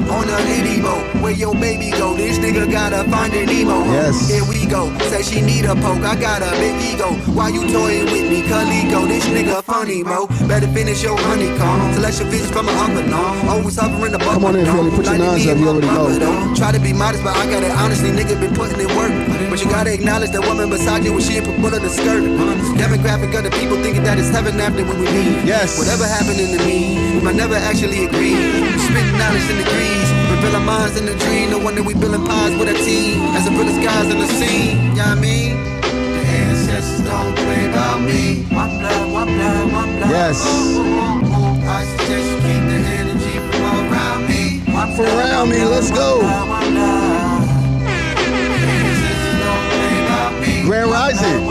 on a litty boat. Where your baby go? This nigga gotta find an emo. Yes. Here we go. Say she need a poke. I got a big ego. Why you toying with me? Calico. This nigga funny, mo. Better finish your honeycomb. Selection fish from an unbeknown. Always hovering above. Come on in, Philly. Put your nines up. You already know. Try to be modest, but I got it honestly. Nigga been putting in work. But you gotta acknowledge that woman beside you when she put on the skirt. Demographic of the people thinking that it's heaven after when we leave. Yes. Whatever happening to me, we might never actually agree. We spitting knowledge in degrees. We build our minds in the dream. No wonder we building pies with a team. As the realest guys in the scene. You know what I mean? The ancestors don't play about me. One blood, one blood, one blood. Yes. I suggest you keep the energy from around me. From around me, let's go. Grand Rising.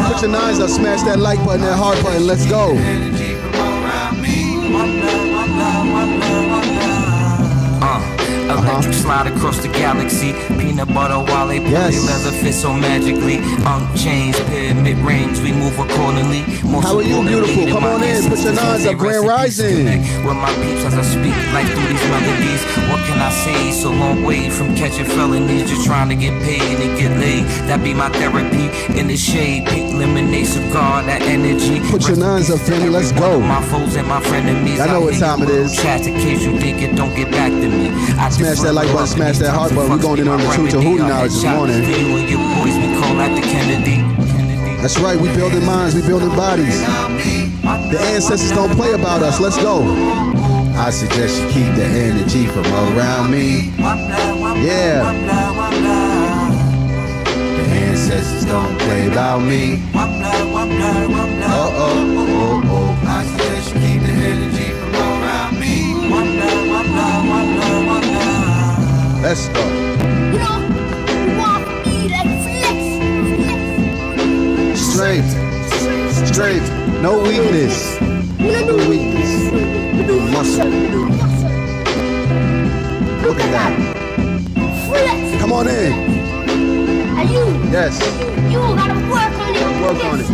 Put your nines up, smash that like button, that heart button, let's go. Electric slide across the galaxy. Peanut butter while they play leather fit so magically. Chains, pyramid rings, we move accordingly. How are you, beautiful? Come on in, put your nines up, Grand Rising. With my peeps as I speak life through these melodies. What can I say? So long way from catching felonies, just trying to get paid and get laid. That be my therapy in the shade. Pink lemonade cigar, that energy. Put your nines up, family, let's go. My foes and my frenemies. I know what time it is. Chat in case you think it don't get back to me. Smash that like button, smash that heart button. We're going in on the Truth Djehuti knowledge this morning. That's right, we building minds, we building bodies. The ancestors don't play about us, let's go. I suggest you keep the energy from around me. Yeah. The ancestors don't play about me. Uh-oh. I suggest you keep the energy from around me. Let's go. You know, you want to be like flex. Strength. No weakness. No weakness. No muscle. Look at that. Flex. Come on in. And you. Yes. You gotta work on it. Work on it.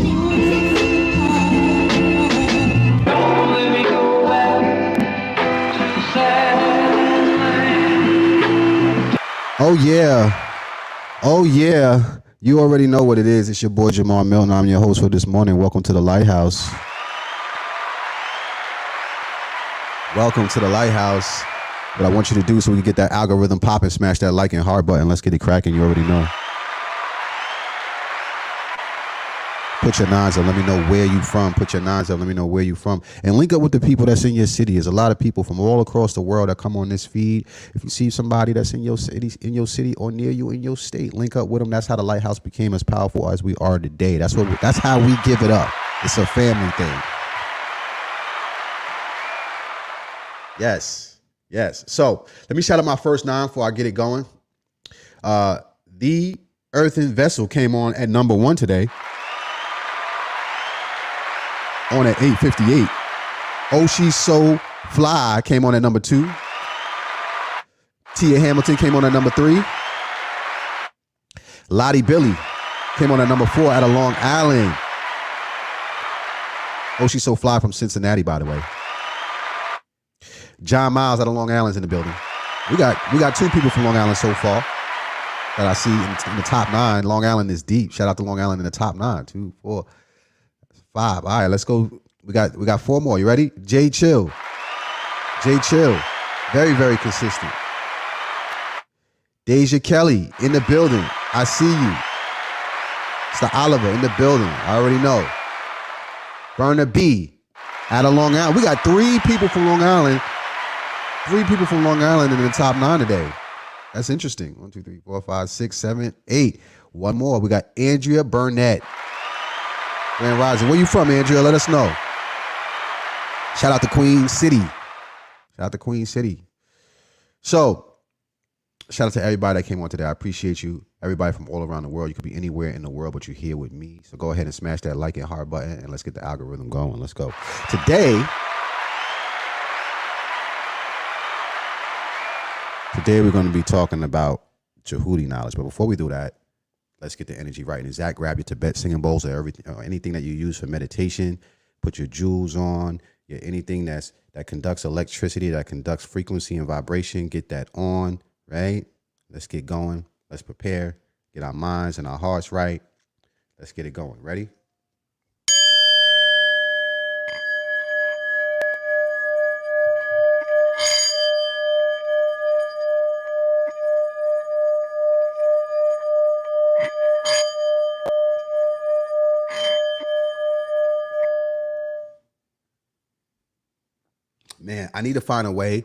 Oh yeah. You already know what it is. It's your boy Jamaar Milton. I'm your host for this morning. Welcome to the Lighthouse. Welcome to the Lighthouse. What I want you to do so we can get that algorithm popping, smash that like and heart button. Let's get it cracking. You already know. Put your nines up. Let me know where you from. Put your nines up. Let me know where you from. And link up with the people that's in your city. There's a lot of people from all across the world that come on this feed. If you see somebody that's in your city or near you in your state, link up with them. That's how the Lighthouse became as powerful as we are today. That's how we give it up. It's a family thing. Yes. So let me shout out my first nine before I get it going. The Earthen Vessel came on at number 1 today. On at 8:58. Oh, She's So Fly came on at number 2. Tia Hamilton came on at number 3. Lottie Billy came on at number 4 out of Long Island. Oh, She's So Fly from Cincinnati, by the way. John Miles out of Long Island's in the building. We got 2 people from Long Island so far that I see in the top 9. Long Island is deep. Shout out to Long Island in the top 9. 2, 4, 5. All right, let's go. We got 4 more. You ready? Jay Chill. Very, very consistent. Deja Kelly in the building. I see you. It's the Oliver in the building. I already know. Burner B out of Long Island. We got 3 people from Long Island. 3 people from Long Island in the top 9 today. That's interesting. 1, 2, 3, 4, 5, 6, 7, 8. One more. We got Andrea Burnett. Grand Rising. Where you from, Andrea? Let us know. Shout out to Queen City. So, shout out to everybody that came on today. I appreciate you. Everybody from all around the world. You could be anywhere in the world, but you're here with me. So go ahead and smash that like and heart button, and let's get the algorithm going. Let's go. Today we're going to be talking about Djehuti knowledge. But before we do that, let's get the energy right. And Zach, grab your Tibet singing bowls or anything that you use for meditation. Put your jewels on. Yeah, anything that conducts electricity, that conducts frequency and vibration, get that on, right? Let's get going. Let's prepare. Get our minds and our hearts right. Let's get it going. Ready? Man, I need to find a way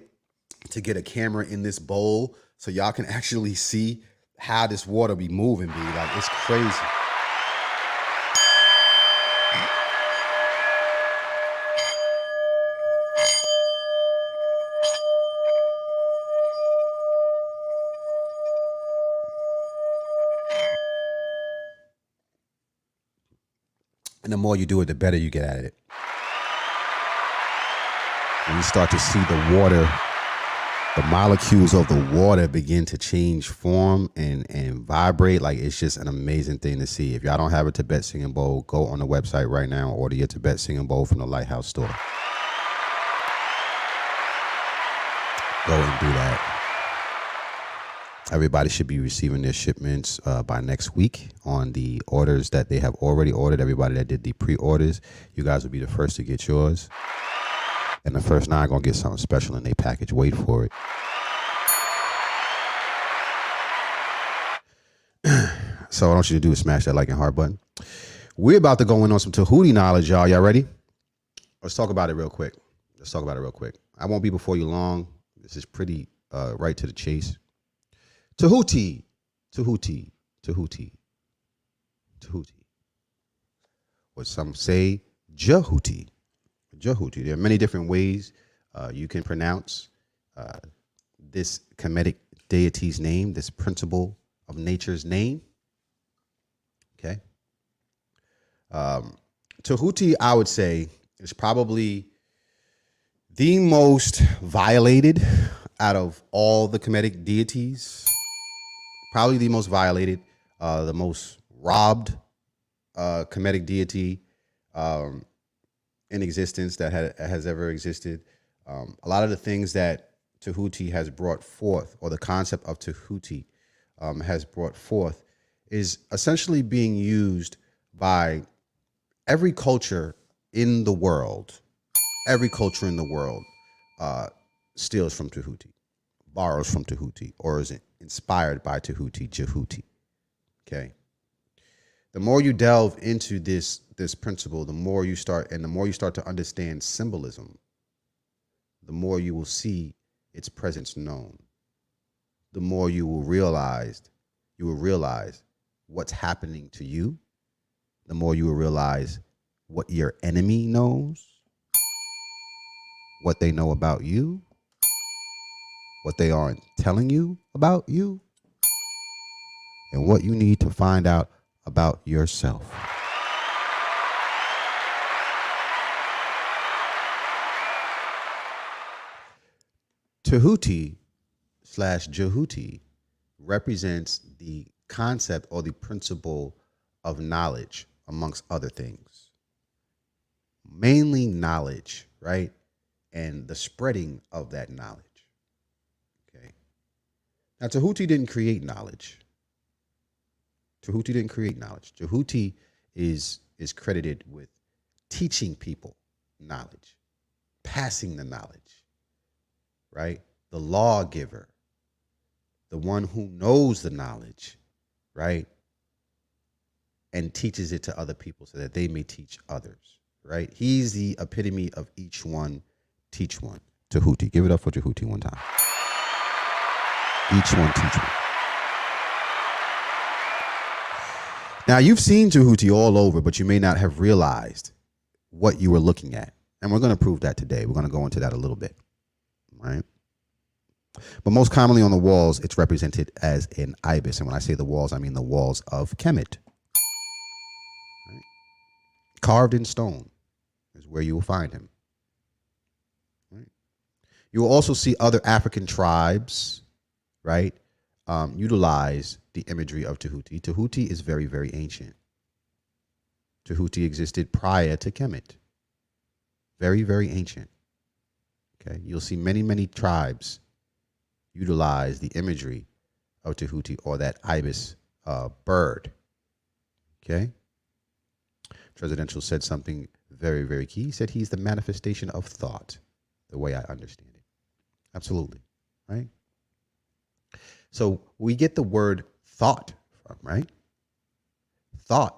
to get a camera in this bowl so y'all can actually see how this water be moving, B. Like, it's crazy. And the more you do it, the better you get at it. When you start to see the water, the molecules of the water begin to change form and vibrate. Like, it's just an amazing thing to see. If y'all don't have a Tibet singing bowl, go on the website right now and order your Tibet singing bowl from the Lighthouse store. Go and do that. Everybody should be receiving their shipments by next week on the orders that they have already ordered. Everybody that did the pre-orders, you guys will be the first to get yours. And the first 9 gonna get something special in their package. Wait for it. So what I want you to do is smash that like and heart button. We're about to go in on some Djehuti knowledge, y'all. Y'all ready? Let's talk about it real quick. I won't be before you long. This is pretty right to the chase. Djehuti. What some say, Djehuti. There are many different ways you can pronounce this Kemetic deity's name, this principle of nature's name. Okay. Djehuti, I would say, is probably the most violated out of all the Kemetic deities. Probably the most violated, the most robbed Kemetic deity in existence that has ever existed. A lot of the things that Djehuti has brought forth, or the concept of Djehuti has brought forth, is essentially being used by every culture in the world. Every culture in the world steals from Djehuti, borrows from Djehuti, or is inspired by Djehuti. Okay. The more you delve into this principle, the more you start to understand symbolism, the more you will see its presence known. The more you will realize what's happening to you. The more you will realize what your enemy knows, what they know about you, what they aren't telling you about you, and what you need to find out about yourself. Djehuti represents the concept or the principle of knowledge, amongst other things. Mainly knowledge, right? And the spreading of that knowledge. Okay. Now, Djehuti didn't create knowledge. Djehuti is credited with teaching people knowledge, passing the knowledge, right? The lawgiver, the one who knows the knowledge, right? And teaches it to other people so that they may teach others, right? He's the epitome of each one, teach one. Djehuti. Give it up for Djehuti one time. Each one, teach one. Now, you've seen Djehuti all over, but you may not have realized what you were looking at. And we're going to prove that today. We're going to go into that a little bit, right? But most commonly on the walls, it's represented as an ibis. And when I say the walls, I mean the walls of Kemet. Right? Carved in stone is where you will find him. Right? You will also see other African tribes, right, utilize the imagery of Djehuti. Djehuti is very, very ancient. Djehuti existed prior to Kemet. Very, very ancient. Okay, you'll see many, many tribes utilize the imagery of Djehuti or that ibis bird. Okay, Presidential said something very, very key. He said he's the manifestation of thought, the way I understand it. Absolutely, right? So we get the word thought from, right? Thought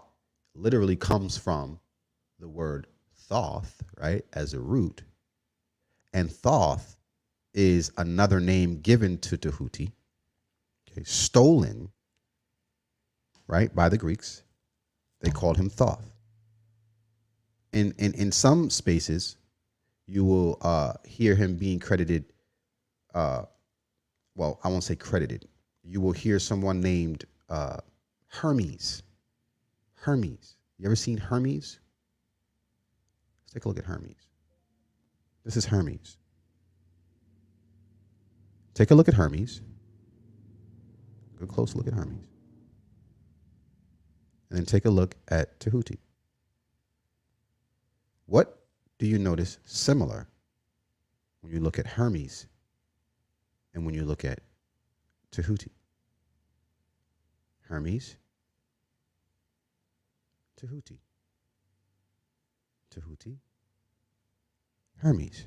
literally comes from the word thoth, right, as a root. And thoth is another name given to Djehuti, okay, stolen, right, by the Greeks. They called him thoth. In some spaces, you will hear him being credited. Well, I won't say credited. You will hear someone named Hermes. Hermes. You ever seen Hermes? Let's take a look at Hermes. This is Hermes. Take a look at Hermes. Go close look at Hermes. And then take a look at Djehuti. What do you notice similar when you look at Hermes and when you look at Djehuti? Hermes, Djehuti, Djehuti, Hermes.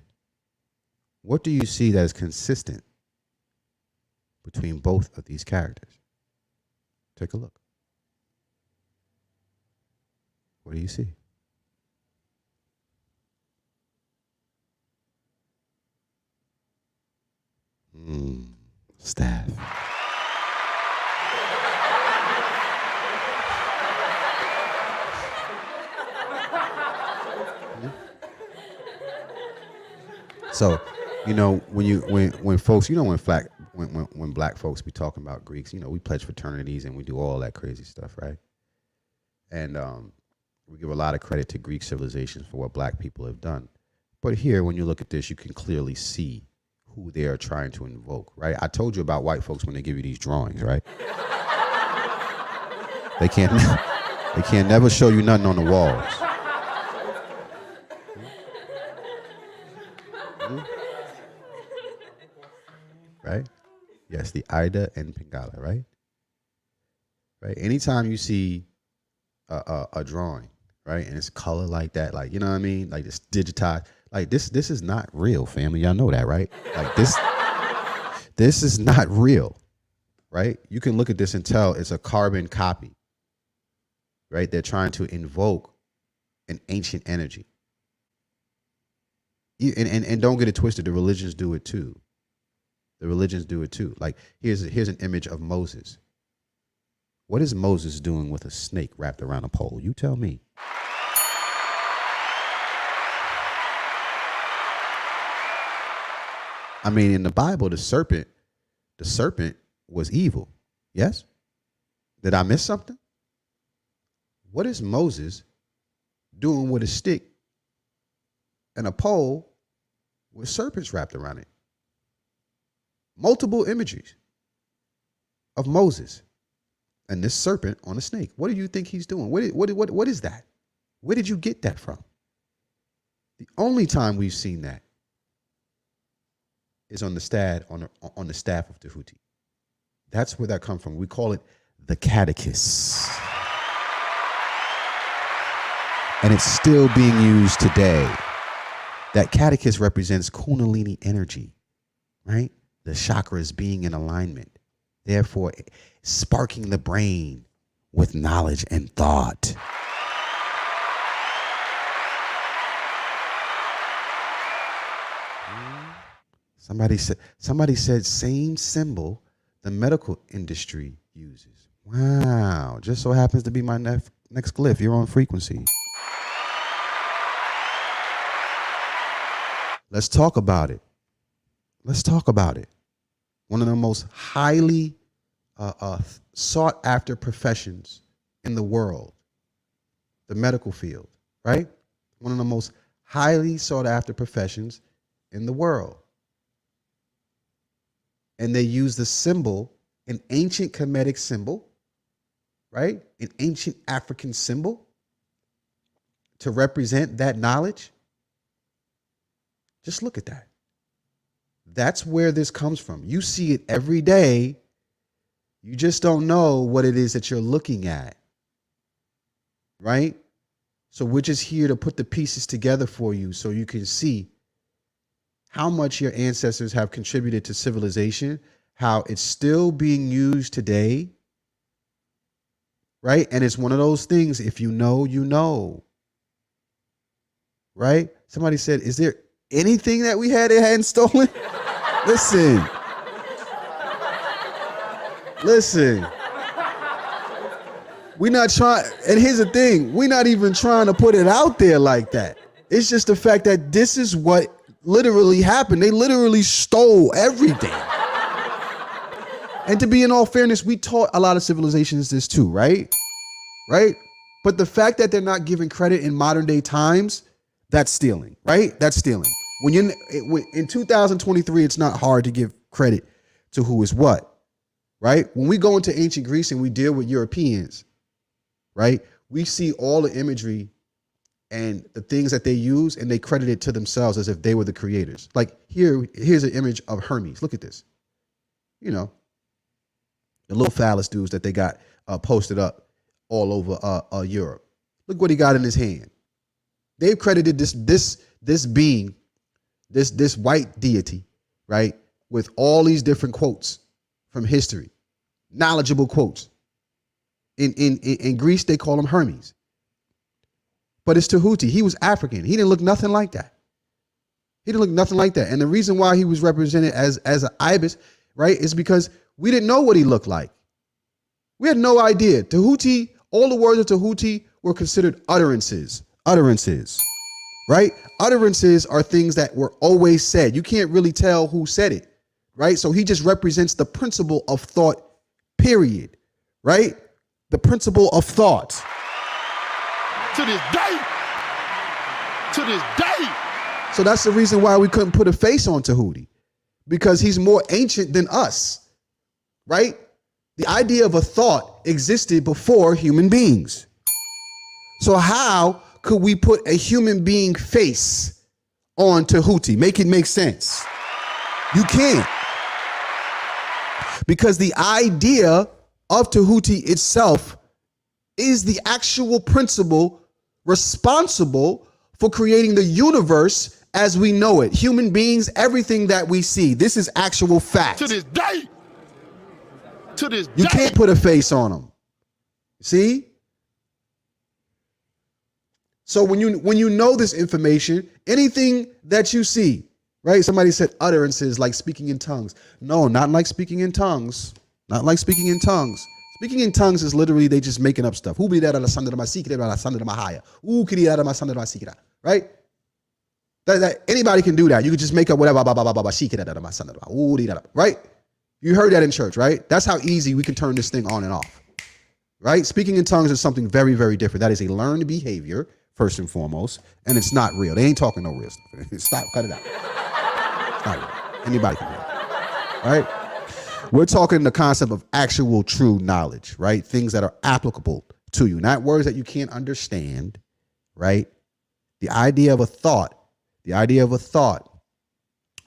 What do you see that is consistent between both of these characters? Take a look. What do you see? Staff. So, when folks, when black folks be talking about Greeks, we pledge fraternities and we do all that crazy stuff, right? And we give a lot of credit to Greek civilizations for what black people have done. But here, when you look at this, you can clearly see who they are trying to invoke, right? I told you about white folks when they give you these drawings, right? They can't never show you nothing on the walls. Right? Yes, the Ida and Pingala, right? Right? Anytime you see a drawing, right, and it's color like that, like, you know what I mean? Like it's digitized. Like this is not real, family. Y'all know that, right? Like this is not real, right? You can look at this and tell it's a carbon copy, right? They're trying to invoke an ancient energy. And don't get it twisted. The religions do it too. The religions do it too. Like here's an image of Moses. What is Moses doing with a snake wrapped around a pole? You tell me. I mean, in the Bible, the serpent was evil. Yes? Did I miss something? What is Moses doing with a stick and a pole with serpents wrapped around it? Multiple imageries of Moses and this serpent on a snake. What do you think he's doing? What is that? Where did you get that from? The only time we've seen that is on the staff of Djehuti. That's where that comes from. We call it the catechist. And it's still being used today. That catechist represents Kundalini energy, right? The chakras being in alignment, therefore sparking the brain with knowledge and thought. Somebody said same symbol the medical industry uses. Wow, just so happens to be my next glyph. You're on frequency. Let's talk about it. Let's talk about it. One of the most highly sought after professions in the world, the medical field, right? One of the most highly sought after professions in the world. And they use the symbol, an ancient Kemetic symbol, right? An ancient African symbol to represent that knowledge. Just look at that. That's where this comes from. You see it every day. You just don't know what it is that you're looking at. Right? So we're just here to put the pieces together for you so you can see how much your ancestors have contributed to civilization, how it's still being used today. Right? And it's one of those things, if you know, you know. Right? Somebody said, is there anything that we had that hadn't stolen? Listen. We're not trying, and here's the thing, we're not even trying to put it out there like that. It's just the fact that this is what literally happened. They literally stole everything. And to be in all fairness, we taught a lot of civilizations this too, right? Right? But the fact that they're not giving credit in modern day times, that's stealing, right? That's stealing. When you're in 2023, it's not hard to give credit to who is what, right? When we go into ancient Greece and we deal with Europeans, right? We see all the imagery and the things that they use, and they credit it to themselves as if they were the creators. Like here's an image of Hermes. Look at this. You know, the little phallus dudes that they got posted up all over Europe. Look what he got in his hand. They've credited this being, this white deity, right, with all these different quotes from history, knowledgeable quotes. In Greece, they call him Hermes. But it's Djehuti. He was African. He didn't look nothing like that. And the reason why he was represented as an ibis, right, is because we didn't know what he looked like. We had no idea. Djehuti, all the words of Djehuti were considered utterances, right? Utterances are things that were always said. You can't really tell who said it, right? So he just represents the principle of thought, period, right? The principle of thought. To this day. So that's the reason why we couldn't put a face on Djehuti, because he's more ancient than us, right? The idea of a thought existed before human beings. So how could we put a human being face on Djehuti? Make it make sense. You can't. Because the idea of Djehuti itself is the actual principle responsible for creating the universe as we know it. Human beings, everything that we see. This is actual fact. To this day. You can't put a face on them. See? So when you know this information, anything that you see, right? Somebody said utterances like speaking in tongues. No, not like speaking in tongues. Speaking in tongues is literally they just making up stuff. Right? That anybody can do that. You can just make up whatever. Right? You heard that in church, right? That's how easy we can turn this thing on and off. Right? Speaking in tongues is something very, very different. That is a learned behavior, first and foremost, and it's not real. They ain't talking no real stuff. Stop, cut it out. It's not real. Anybody can do it. Right? We're talking the concept of actual true knowledge, right? Things that are applicable to you, not words that you can't understand, right? The idea of a thought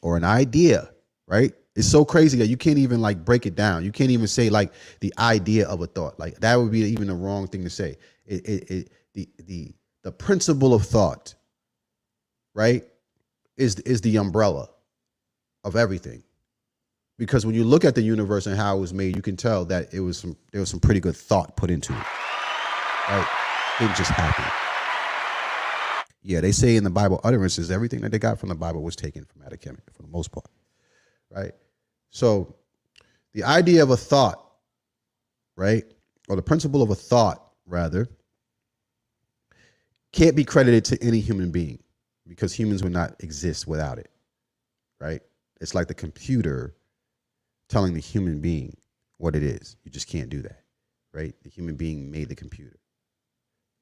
or an idea, right? It's so crazy that you can't even like break it down. You can't even say like the idea of a thought. Like that would be even the wrong thing to say. The principle of thought, right, is the umbrella of everything. Because when you look at the universe and how it was made, you can tell that there was some pretty good thought put into it. Right? It didn't just happen. Yeah, they say in the Bible utterances, everything that they got from the Bible was taken from Adam for the most part. Right? So the idea of a thought, right, or the principle of a thought, rather, can't be credited to any human being because humans would not exist without it. Right? It's like the computer telling the human being what it is. You just can't do that, right? The human being made the computer,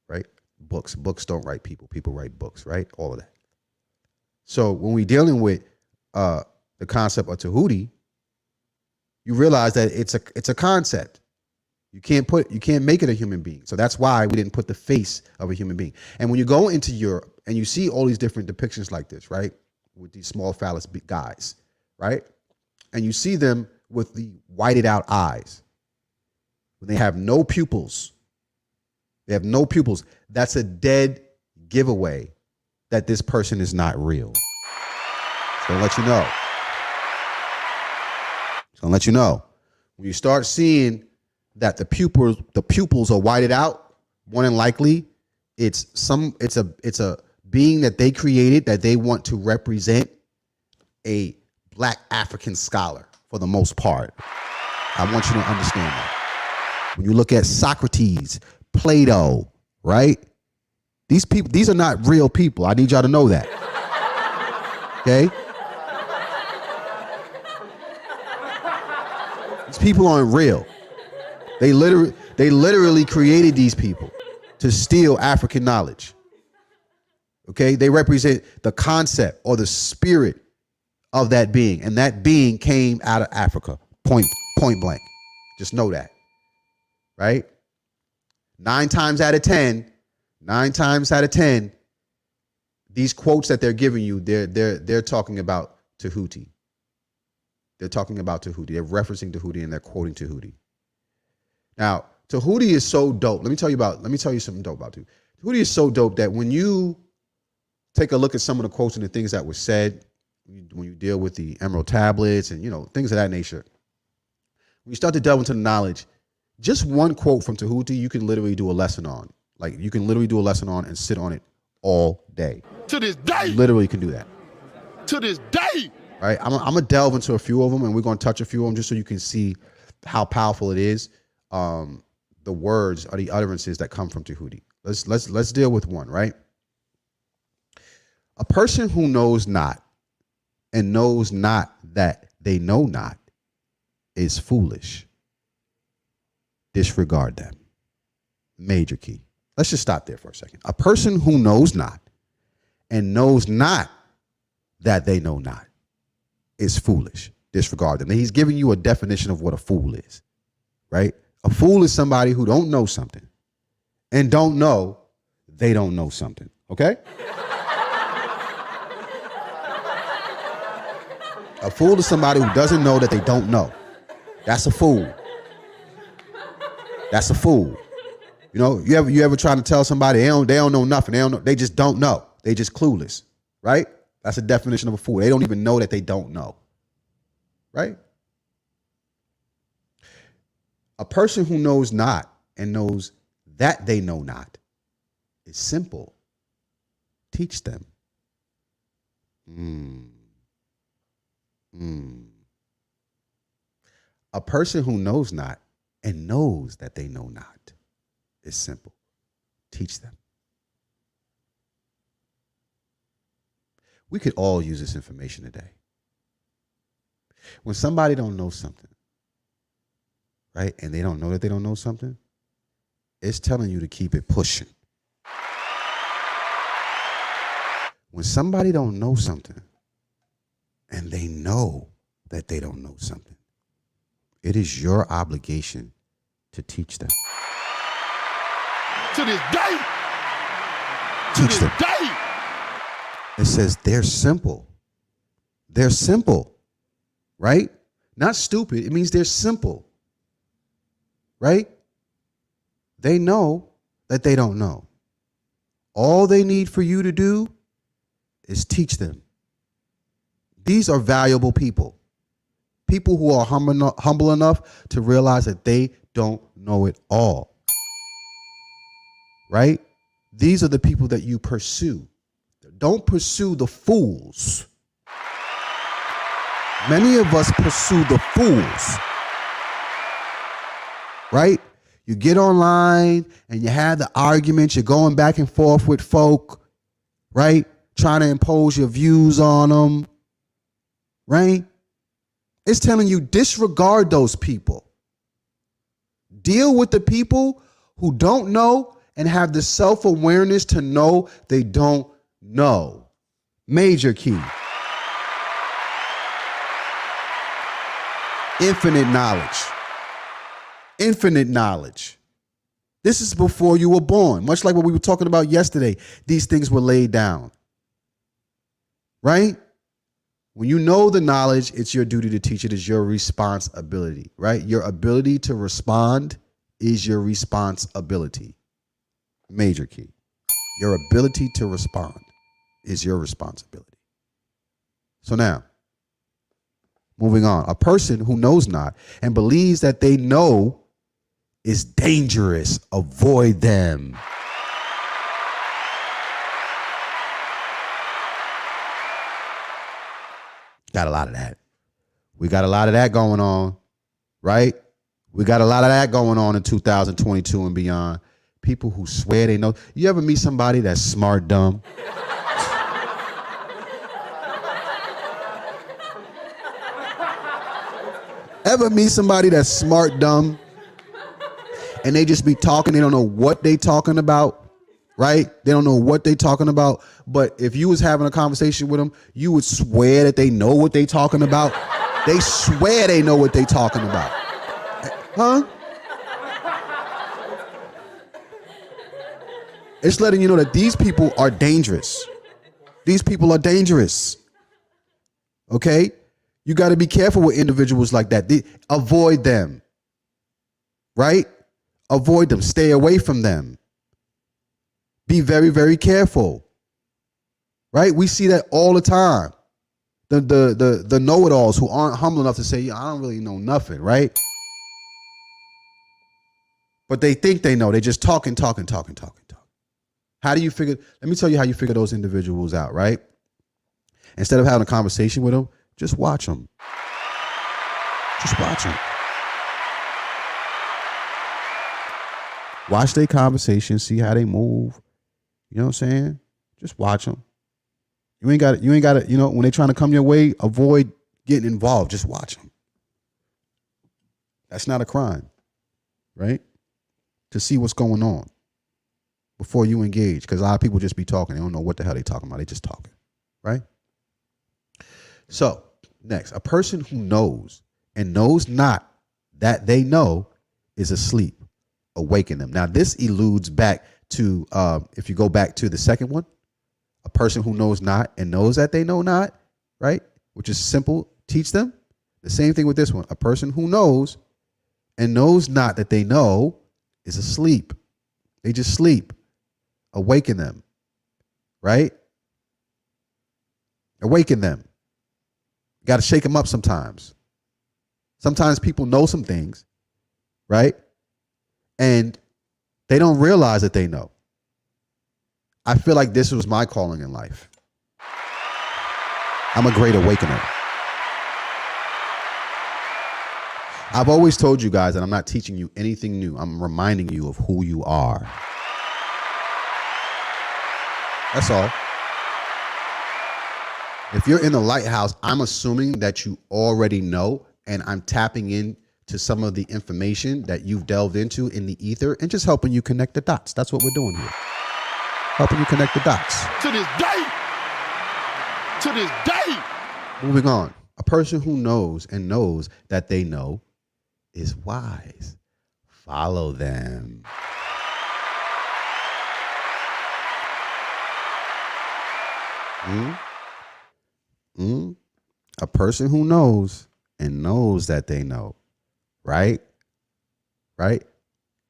right? Books don't write people. People write books, right? All of that. So when we're dealing with the concept of Djehuti, you realize that it's a concept. You can't make it a human being. So that's why we didn't put the face of a human being. And when you go into Europe and you see all these different depictions like this, right? with these small phallus guys, right? And you see them with the whited out eyes. When they have no pupils, that's a dead giveaway that this person is not real. It's gonna let you know. It's gonna let you know. When you start seeing that the pupils are whited out, more than likely, it's a being that they created that they want to represent a black African scholar for the most part. I want you to understand that. When you look at Socrates, Plato, right? These are not real people. I need y'all to know that. Okay? These people aren't real. They literally created these people to steal African knowledge. Okay? They represent the concept or the spirit of that being. And that being came out of Africa. Point blank. Just know that. Right? 9 times out of 10, these quotes that they're giving you, they're talking about Djehuti. They're talking about Djehuti. They're referencing Djehuti and they're quoting Djehuti. Now, Djehuti is so dope. Let me tell you something dope about Djehuti. Djehuti is so dope that when you take a look at some of the quotes and the things that were said, when you deal with the Emerald Tablets and, things of that nature, when you start to delve into the knowledge, just one quote from Djehuti, you can literally do a lesson on. Like, you can literally do a lesson on and sit on it all day. To this day. You literally can do that. To this day. Right? I'm going to delve into a few of them, and we're going to touch a few of them just so you can see how powerful it is. The words or the utterances that come from Djehuti. Let's deal with one, right? A person who knows not and knows not that they know not is foolish. Disregard them. Major key. Let's just stop there for a second. A person who knows not and knows not that they know not is foolish. Disregard them. And he's giving you a definition of what a fool is, right? A fool is somebody who don't know something and don't know they don't know something, okay? A fool is somebody who doesn't know that they don't know. That's a fool. That's a fool. You ever try to tell somebody they don't know nothing. They just don't know. They just clueless, right? That's a definition of a fool. They don't even know that they don't know, right? A person who knows not and knows that they know not is simple. Teach them. A person who knows not and knows that they know not is simple. Teach them. We could all use this information today. When somebody don't know something, right, and they don't know that they don't know something, it's telling you to keep it pushing. When somebody don't know something and they know that they don't know something, it is your obligation to teach them. To this day. Teach them. Day. It says they're simple. They're simple, right? Not stupid. It means they're simple, right? They know that they don't know. All they need for you to do is teach them. These are valuable people. People who are humble enough to realize that they don't know it all. Right? These are the people that you pursue. Don't pursue the fools. Many of us pursue the fools. Right? You get online and you have the arguments. You're going back and forth with folk. Right? Trying to impose your views on them. Right? It's telling you disregard those people. Deal with the people who don't know and have the self-awareness to know they don't know. Major key. Infinite knowledge. Infinite knowledge. This is before you were born. Much like what we were talking about yesterday. These things were laid down. Right? When you know the knowledge, it's your duty to teach it. Is your responsibility, right? Your ability to respond is your responsibility. Major key. Your ability to respond is your responsibility. So now, moving on. A person who knows not and believes that they know is dangerous. Avoid them. Got a lot of that. We got a lot of that going on, right? We got a lot of that going on in 2022 and beyond. People who swear they know. You ever meet somebody that's smart dumb? Ever meet somebody that's smart dumb and they just be talking, they don't know what they talking about? Right? They don't know what they talking about. But if you was having a conversation with them, you would swear that they know what they talking about. They swear they know what they talking about. Huh? It's letting you know that these people are dangerous. These people are dangerous. Okay? You got to be careful with individuals like that. Avoid them. Right? Avoid them. Stay away from them. Be very, very careful. Right? We see that all the time. The know-it-alls who aren't humble enough to say, yeah, I don't really know nothing, right? But they think they know. They just talking. How do you figure? Let me tell you how you figure those individuals out, right? Instead of having a conversation with them, just watch them. Just watch them. Watch their conversation, see how they move. You know what I'm saying? Just watch them. You ain't got to, you know, when they're trying to come your way, avoid getting involved. Just watch them. That's not a crime, right? To see what's going on before you engage. Because a lot of people just be talking. They don't know what the hell they talking about. They just talking, right? So, next, a person who knows and knows not that they know is asleep. Awaken them. Now, this alludes back to, if you go back to the second one, a person who knows not and knows that they know not, right? Which is simple, teach them. The same thing with this one. A person who knows and knows not that they know is asleep. They just sleep. Awaken them, right? Awaken them. You got to shake them up sometimes. Sometimes people know some things, right? And they don't realize that they know. I feel like this was my calling in life. I'm a great awakener. I've always told you guys that I'm not teaching you anything new. I'm reminding you of who you are. That's all. If you're in the lighthouse, I'm assuming that you already know, and I'm tapping in to some of the information that you've delved into in the ether and just helping you connect the dots. That's what we're doing here. Helping you connect the dots. To this day. To this day. Moving on. A person who knows and knows that they know is wise. Follow them. A person who knows and knows that they know. Right? Right?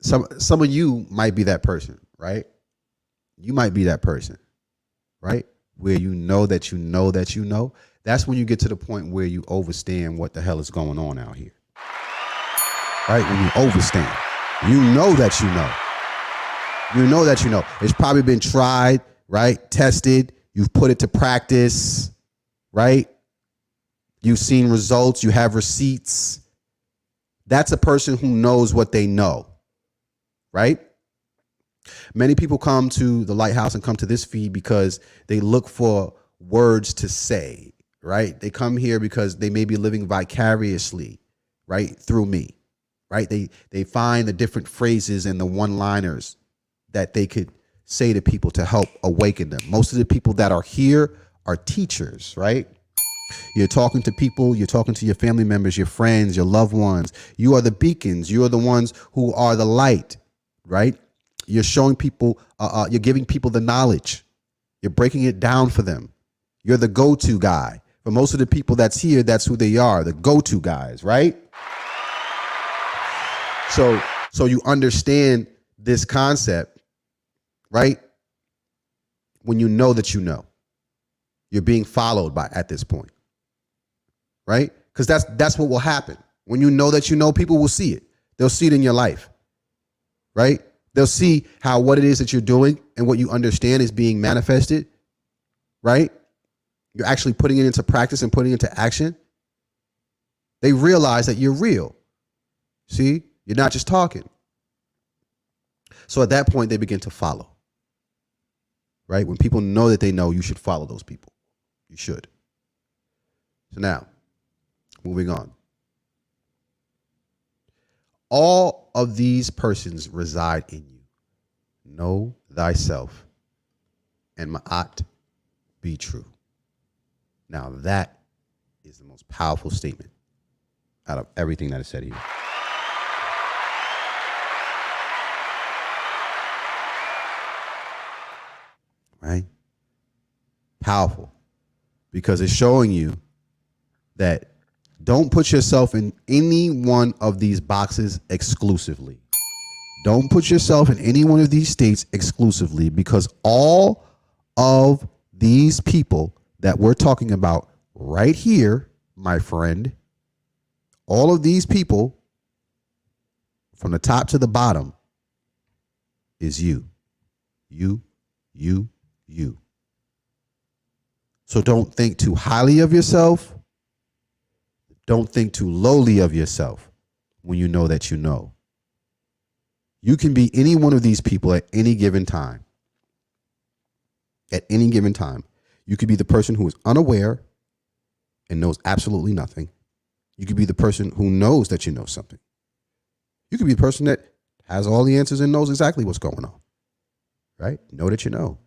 Some of you might be that person, right? You might be that person, right? Where you know that you know that you know. That's when you get to the point where you overstand what the hell is going on out here. Right? When you overstand. You know that you know. You know that you know. It's probably been tried, right? Tested. You've put it to practice, right? You've seen results. You have receipts. That's a person who knows what they know, right? Many people come to the lighthouse and come to this feed because they look for words to say, right? They come here because they may be living vicariously, right, through me, right? They find the different phrases and the one-liners that they could say to people to help awaken them. Most of the people that are here are teachers, right? You're talking to people, you're talking to your family members, your friends, your loved ones. You are the beacons. You are the ones who are the light, right? You're showing people, you're giving people the knowledge. You're breaking it down for them. You're the go-to guy For most of the people that's here, that's who they are, the go-to guys, right? So you understand this concept, right? When you know that you know. You're being followed by at this point. Right? Because that's what will happen. When you know that you know, people will see it. They'll see it in your life. Right? They'll see how what it is that you're doing and what you understand is being manifested. Right? You're actually putting it into practice and putting it into action. They realize that you're real. See? You're not just talking. So at that point, they begin to follow. Right? When people know that they know, you should follow those people. You should. So now, moving on. All of these persons reside in you. Know thyself, and ma'at be true. Now that is the most powerful statement out of everything that is said here. Right? Powerful. Because it's showing you that don't put yourself in any one of these boxes exclusively. Don't put yourself in any one of these states exclusively, because all of these people that we're talking about right here, my friend, all of these people from the top to the bottom is you. You. So don't think too highly of yourself. Don't think too lowly of yourself when you know that you know. You can be any one of these people at any given time. At any given time. You could be the person who is unaware and knows absolutely nothing. You could be the person who knows that you know something. You could be the person that has all the answers and knows exactly what's going on. Right? Know that you know.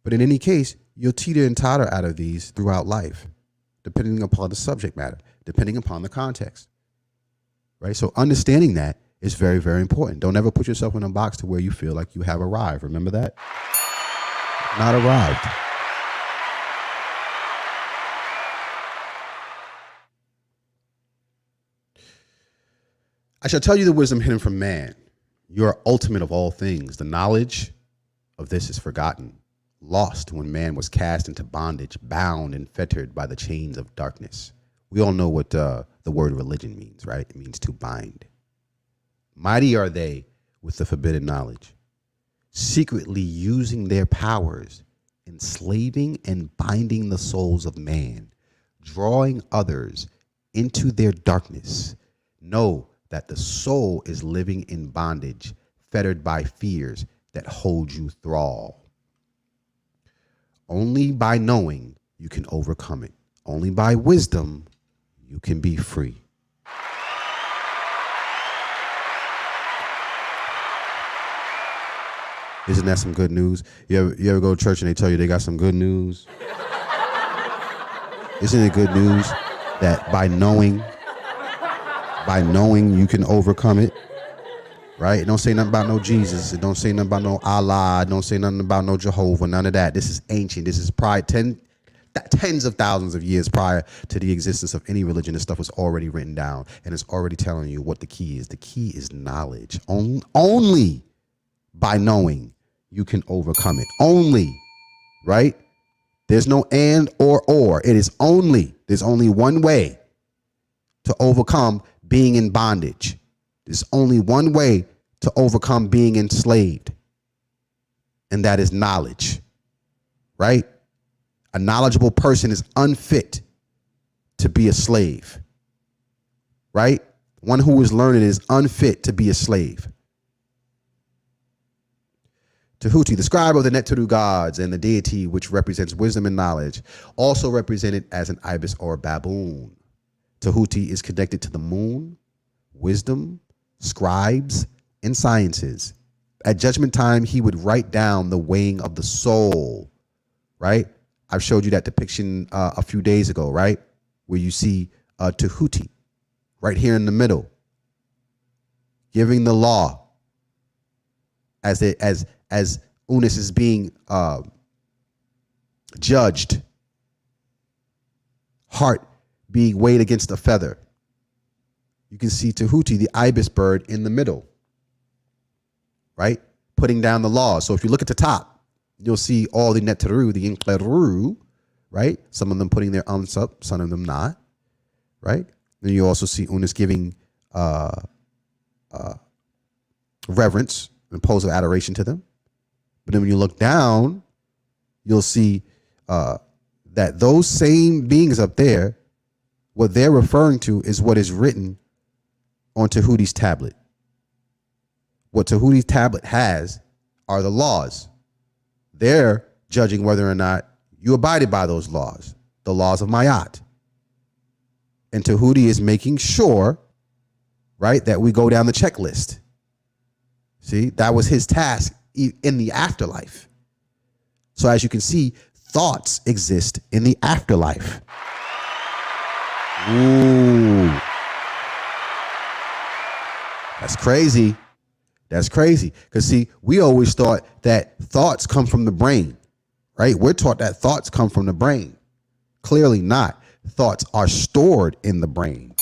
But in any case, you'll teeter and totter out of these throughout life, depending upon the subject matter, depending upon the context. Right? So understanding that is very, very important. Don't ever put yourself in a box to where you feel like you have arrived. Remember that? Not arrived. I shall tell you the wisdom hidden from man. You are ultimate of all things. The knowledge of this is forgotten, lost when man was cast into bondage, bound and fettered by the chains of darkness. We all know what the word religion means, right? It means to bind. Mighty are they with the forbidden knowledge, secretly using their powers, enslaving and binding the souls of man, drawing others into their darkness. Know that the soul is living in bondage, fettered by fears that hold you thrall. Only by knowing you can overcome it. Only by wisdom you can be free. Isn't that some good news? You ever go to church and they tell you they got some good news? Isn't it good news that by knowing you can overcome it? Right? It don't say nothing about no Jesus. It don't say nothing about no Allah. It don't say nothing about no Jehovah. None of that. This is ancient. This is prior tens of thousands of years prior to the existence of any religion. This stuff was already written down, and it's already telling you what the key is. The key is knowledge. Only by knowing you can overcome it. Only, right? There's no and or. It is only. There's only one way to overcome being in bondage. There's only one way to overcome being enslaved, and that is knowledge, right? A knowledgeable person is unfit to be a slave, right? One who is learned is unfit to be a slave. Djehuti, the scribe of the Neteru gods and the deity which represents wisdom and knowledge, also represented as an ibis or baboon. Djehuti is connected to the moon, wisdom, scribes, and sciences. At judgment time, he would write down the weighing of the soul, right? I've showed you that depiction a few days ago, right? Where you see Djehuti right here in the middle, giving the law as Unis is being judged heart being weighed against a feather. You can see Djehuti, the ibis bird, in the middle, right? Putting down the laws. So if you look at the top, you'll see all the Neteru, the Inkleru, right? Some of them putting their ums up, some of them not, right? Then you also see Unas giving reverence and pose of adoration to them. But then when you look down, you'll see that those same beings up there, what they're referring to is what is written on Djehuti's tablet. What Djehuti's tablet has are the laws. They're judging whether or not you abided by those laws, the laws of Mayat. And Djehuti is making sure, right, that we go down the checklist. See, that was his task in the afterlife. So as you can see, thoughts exist in the afterlife. Ooh. That's crazy. That's crazy. Because see, we always thought that thoughts come from the brain, right? We're taught that thoughts come from the brain. Clearly not. Thoughts are stored in the brain.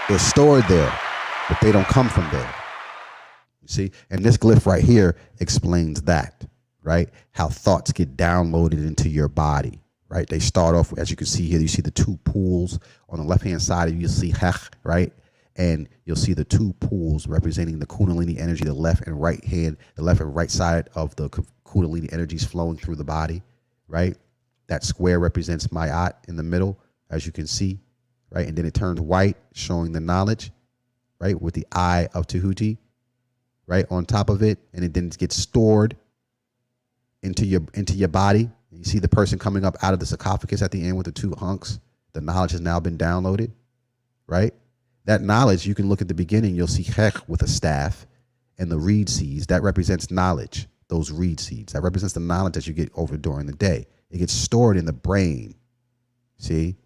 They're stored there, but they don't come from there. You see? And this glyph right here explains that, right? How thoughts get downloaded into your body, right? They start off, as you can see here, you see the two pools on the left-hand side of you, you'll see hech, right? And you'll see the two pools representing the Kundalini energy, the left and right hand, the left and right side of the Kundalini energies flowing through the body, right? That square represents Mayat in the middle, as you can see, right? And then it turns white, showing the knowledge, right? With the eye of Djehuti, right? On top of it. And it then gets stored into your body. You see the person coming up out of the sarcophagus at the end with the two hunks. The knowledge has now been downloaded, right? That knowledge, you can look at the beginning, you'll see Hech with a staff and the reed seeds. That represents knowledge, those reed seeds. That represents the knowledge that you get over during the day. It gets stored in the brain, see?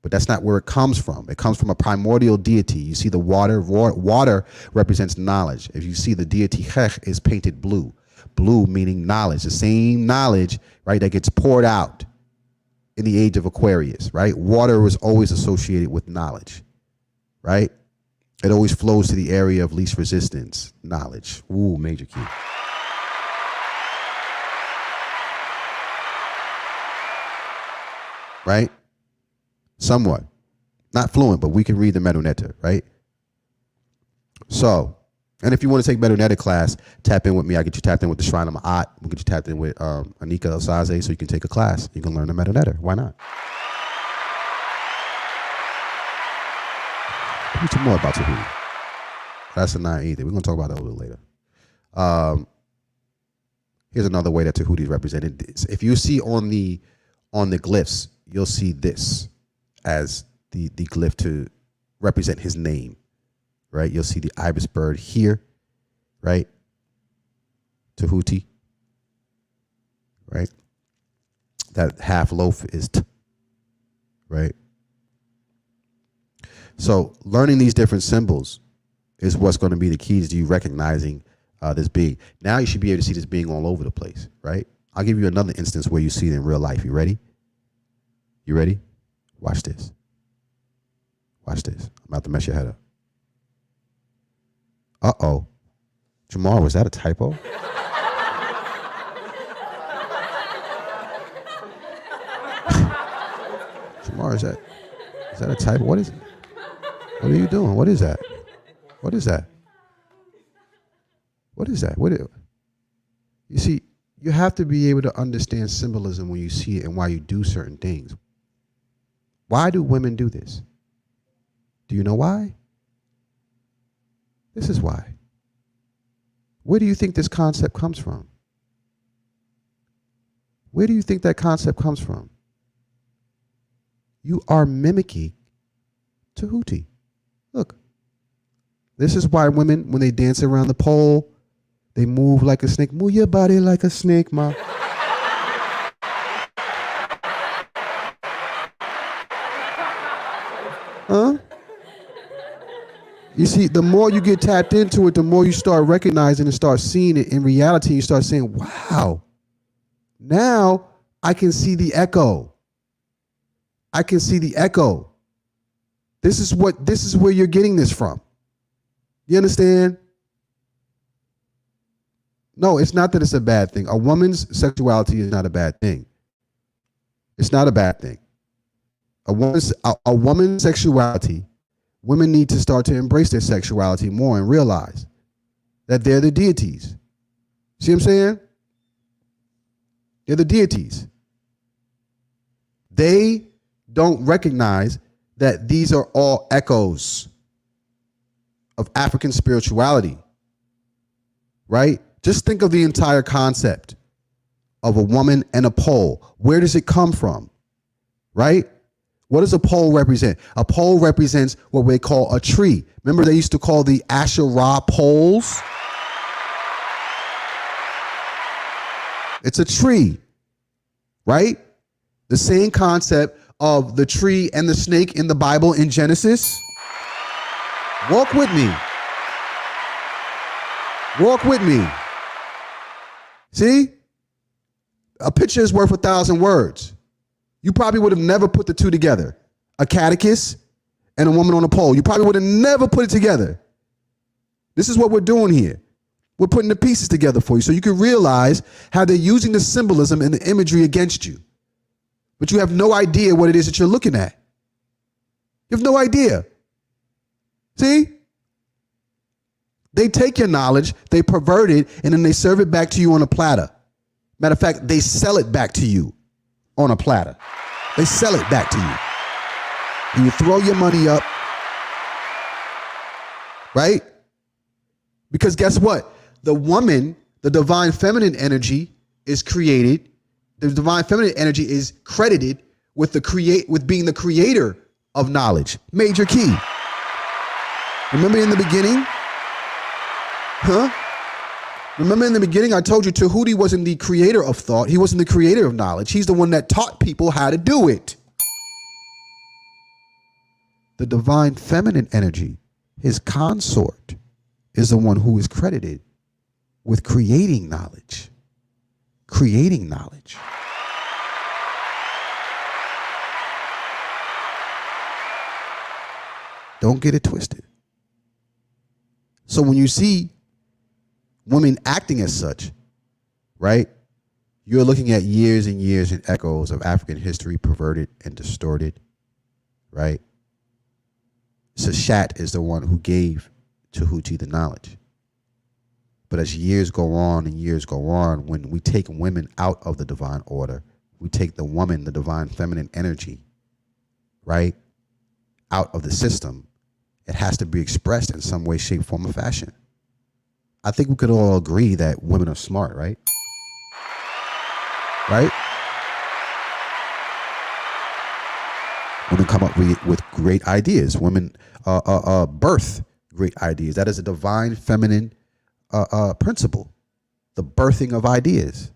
But that's not where it comes from. It comes from a primordial deity. You see the water. Water represents knowledge. If you see the deity Hech is painted blue. Blue meaning knowledge, the same knowledge, right, that gets poured out in the age of Aquarius, right? Water was always associated with knowledge, right? It always flows to the area of least resistance, knowledge. Ooh, major key. Right? Somewhat. Not fluent, but we can read the Medunetta, right? So, and if you want to take Medunetta class, tap in with me. I get you tapped in with the Shrine of Ma'at. We'll get you tapped in with Anika Elsaze so you can take a class. You can learn the Medunetta. Why not? Tell me some more about Djehuti. That's a 9 either. We're going to talk about that a little later. Here's another way that Djehuti is represented. If you see on the glyphs, you'll see this as the glyph to represent his name, right? You'll see the ibis bird here, right? Djehuti, right? That half loaf is T, right? So learning these different symbols is what's going to be the keys to you recognizing this being. Now you should be able to see this being all over the place, right? I'll give you another instance where you see it in real life. You ready? You ready? Watch this. Watch this. I'm about to mess your head up. Uh-oh. Jamaar, was that a typo? Jamaar, is that a typo? What is it? What are you doing? What is that? What is that? What is that? You see, you have to be able to understand symbolism when you see it and why you do certain things. Why do women do this? Do you know why? This is why. Where do you think this concept comes from? Where do you think that concept comes from? You are mimicking Djehuti. Look, this is why women, when they dance around the pole, they move like a snake. Move your body like a snake, ma. Huh? You see, the more you get tapped into it, the more you start recognizing and start seeing it in reality. You start saying, wow, now I can see the echo. I can see the echo. This is where you're getting this from. You understand? No, it's not that it's a bad thing. A woman's sexuality is not a bad thing. It's not a bad thing. A woman's sexuality, women need to start to embrace their sexuality more and realize that they're the deities. See what I'm saying? They're the deities. They don't recognize that these are all echoes of African spirituality, right? Just think of the entire concept of a woman and a pole. Where does it come from, right? What does a pole represent? A pole represents what we call a tree. Remember they used to call the Asherah poles? It's a tree, right? The same concept of the tree and the snake in the Bible in Genesis. Walk with me. Walk with me. See? A picture is worth 1,000 words. You probably would have never put the two together. A catechist and a woman on a pole. You probably would have never put it together. This is what we're doing here. We're putting the pieces together for you so you can realize how they're using the symbolism and the imagery against you. But you have no idea what it is that you're looking at. You have no idea. See? They take your knowledge, they pervert it, and then they serve it back to you on a platter. Matter of fact, they sell it back to you on a platter. They sell it back to you. And you throw your money up, right? Because guess what? The woman, the divine feminine energy is created. The divine feminine energy is credited with being the creator of knowledge. Major key. Remember in the beginning? Remember in the beginning, I told you Djehuti wasn't the creator of thought. He wasn't the creator of knowledge. He's the one that taught people how to do it. The divine feminine energy, his consort, is the one who is credited with creating knowledge. Creating knowledge. Don't get it twisted. So when you see women acting as such, right, you're looking at years and years and echoes of African history perverted and distorted, right? Seshat is the one who gave Djehuti the knowledge. But as years go on and years go on, when we take women out of the divine order, we take the woman, the divine feminine energy, right, out of the system, it has to be expressed in some way, shape, form, or fashion. I think we could all agree that women are smart, right? Right? Women come up with great ideas. Women birth great ideas. That is a divine feminine principle, the birthing of ideas.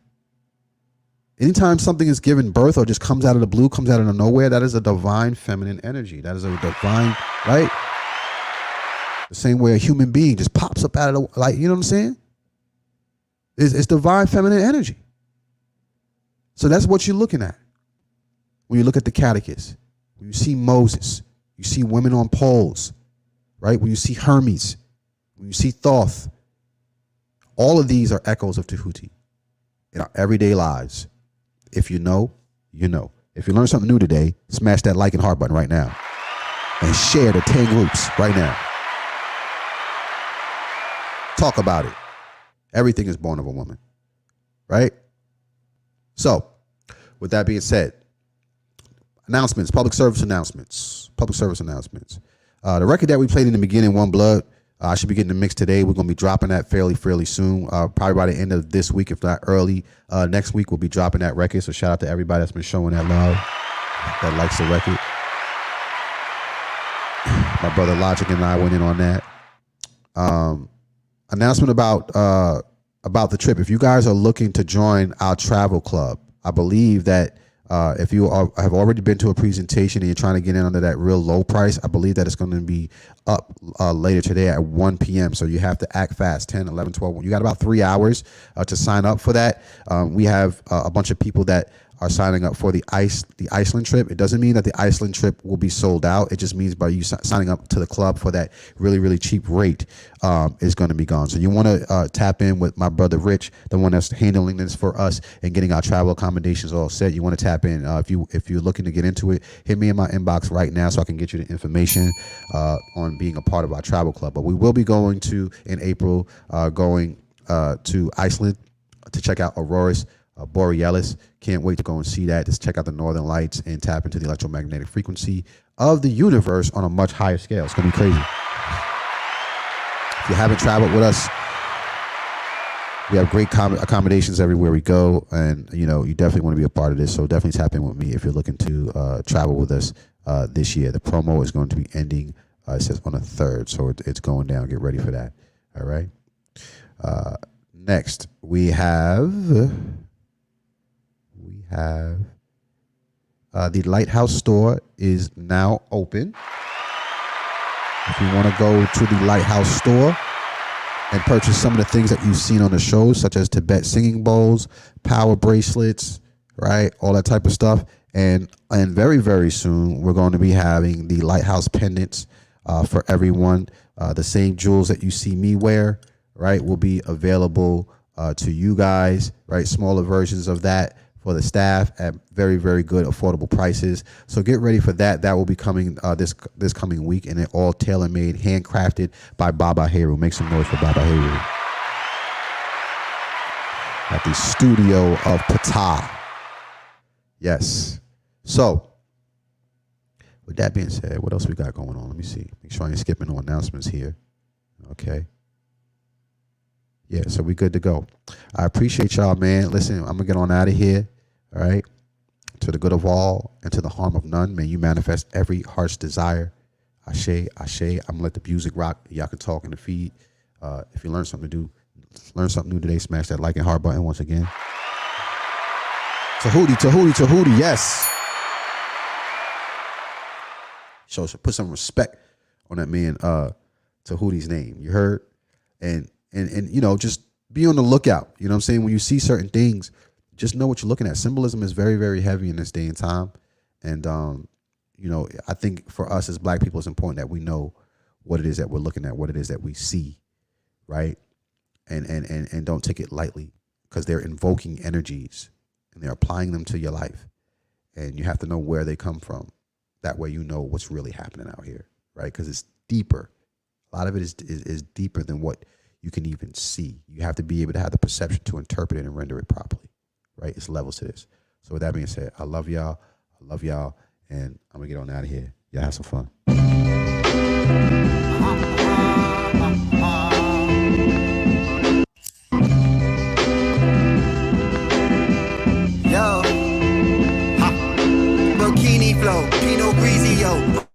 Anytime something is given birth or just comes out of the blue, comes out of nowhere, that is a divine feminine energy. That is a divine, right? The same way a human being just pops up out of the, like, you know what I'm saying? It's divine feminine energy. So that's what you're looking at. When you look at the catechist, when you see Moses, you see women on poles, right? When you see Hermes, when you see Thoth, all of these are echoes of Djehuti in our everyday lives. If you know, you know. If you learn something new today, smash that like and heart button right now. And share to 10 groups right now. Talk about it. Everything is born of a woman, right? So, with that being said, announcements, public service announcements. The record that we played in the beginning, One Blood, I should be getting the mix today. We're going to be dropping that fairly soon, probably by the end of this week, if not early. Next week, we'll be dropping that record. So shout out to everybody that's been showing that love, that likes the record. My brother Logic and I went in on that. Announcement about the trip. If you guys are looking to join our travel club, I believe that if you have already been to a presentation and you're trying to get in under that real low price, I believe that it's going to be up later today at 1 p.m. So you have to act fast, 10, 11, 12. You got about 3 hours to sign up for that. We have a bunch of people that are signing up for the Iceland trip. It doesn't mean that the Iceland trip will be sold out. It just means by you signing up to the club for that really, really cheap rate is going to be gone. So you want to tap in with my brother Rich, the one that's handling this for us and getting our travel accommodations all set. You want to tap in. If you're looking to get into it, hit me in my inbox right now so I can get you the information on being a part of our travel club. But we will be going in April, to Iceland to check out Auroras Borealis. Can't wait to go and see that. Just check out the northern lights and tap into the electromagnetic frequency of the universe on a much higher scale. It's gonna be crazy. If you haven't traveled with us, we have great accommodations everywhere we go, and you definitely want to be a part of this. So definitely tap in with me if you're looking to travel with us this year. The promo is going to be ending. It says on the 3rd, so it's going down. Get ready for that. All right. Next, we have the Lighthouse store is now open. If you want to go to the Lighthouse store and purchase some of the things that you've seen on the show, such as Tibet singing bowls, power bracelets, right, all that type of stuff, and very, very soon we're going to be having the Lighthouse pendants for everyone. The same jewels that you see me wear, right, will be available to you guys, right? Smaller versions of that for the staff at very, very good, affordable prices. So get ready for that. That will be coming this coming week, and it all tailor-made, handcrafted by Baba Heru. Make some noise for Baba Heru at the studio of Pata. Yes. So with that being said, what else we got going on? Let me see. Make sure I ain't skipping no announcements here. Okay. Yeah, so we good to go. I appreciate y'all, man. Listen, I'm going to get on out of here, all right? To the good of all and to the harm of none, may you manifest every heart's desire. Ashe, ashe. I'm going to let the music rock. Y'all can talk in the feed. If you learn something new today, smash that like and heart button once again. Djehuti, Djehuti, Djehuti, yes. So put some respect on that man, Djehuti's name. You heard? And just be on the lookout. You know what I'm saying? When you see certain things, just know what you're looking at. Symbolism is very, very heavy in this day and time. And, I think for us as Black people, it's important that we know what it is that we're looking at, what it is that we see, right? And don't take it lightly, because they're invoking energies and they're applying them to your life. And you have to know where they come from. That way you know what's really happening out here, right? Because it's deeper. A lot of it is deeper than what you can even see. You have to be able to have the perception to interpret it and render it properly, right? It's levels to this. So with that being said, I love y'all, and I'm gonna get on out of here. Y'all have some fun. Yo, bikini flow, Pinot Grigio.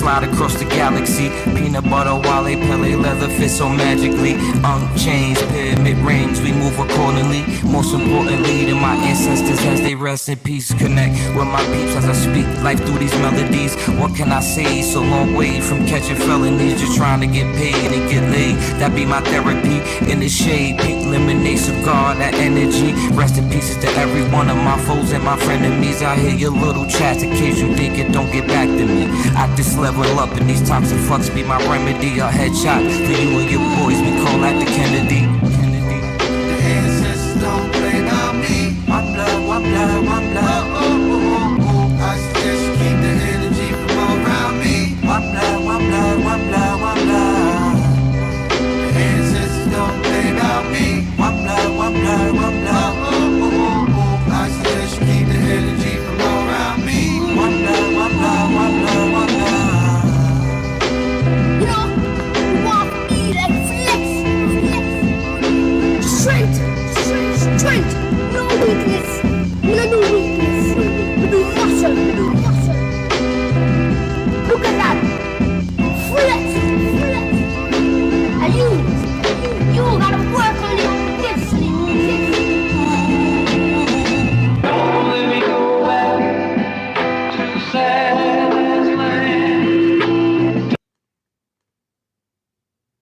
Slide across the galaxy, peanut butter, wale, pele, leather fit so magically. Unchanged pyramid rings, we move accordingly. Most importantly, to my ancestors as they rest in peace. Connect with my peeps as I speak life through these melodies. What can I say? So long way from catching felonies, just trying to get paid and get laid. That be my therapy in the shade. Pink lemonade cigar, that energy. Rest in pieces to every one of my foes and my frenemies. I hear your little chats in case you think it don't get back to me. I just level up and these toxic fucks be my remedy. A headshot for you and your boys, we call that the Kennedy.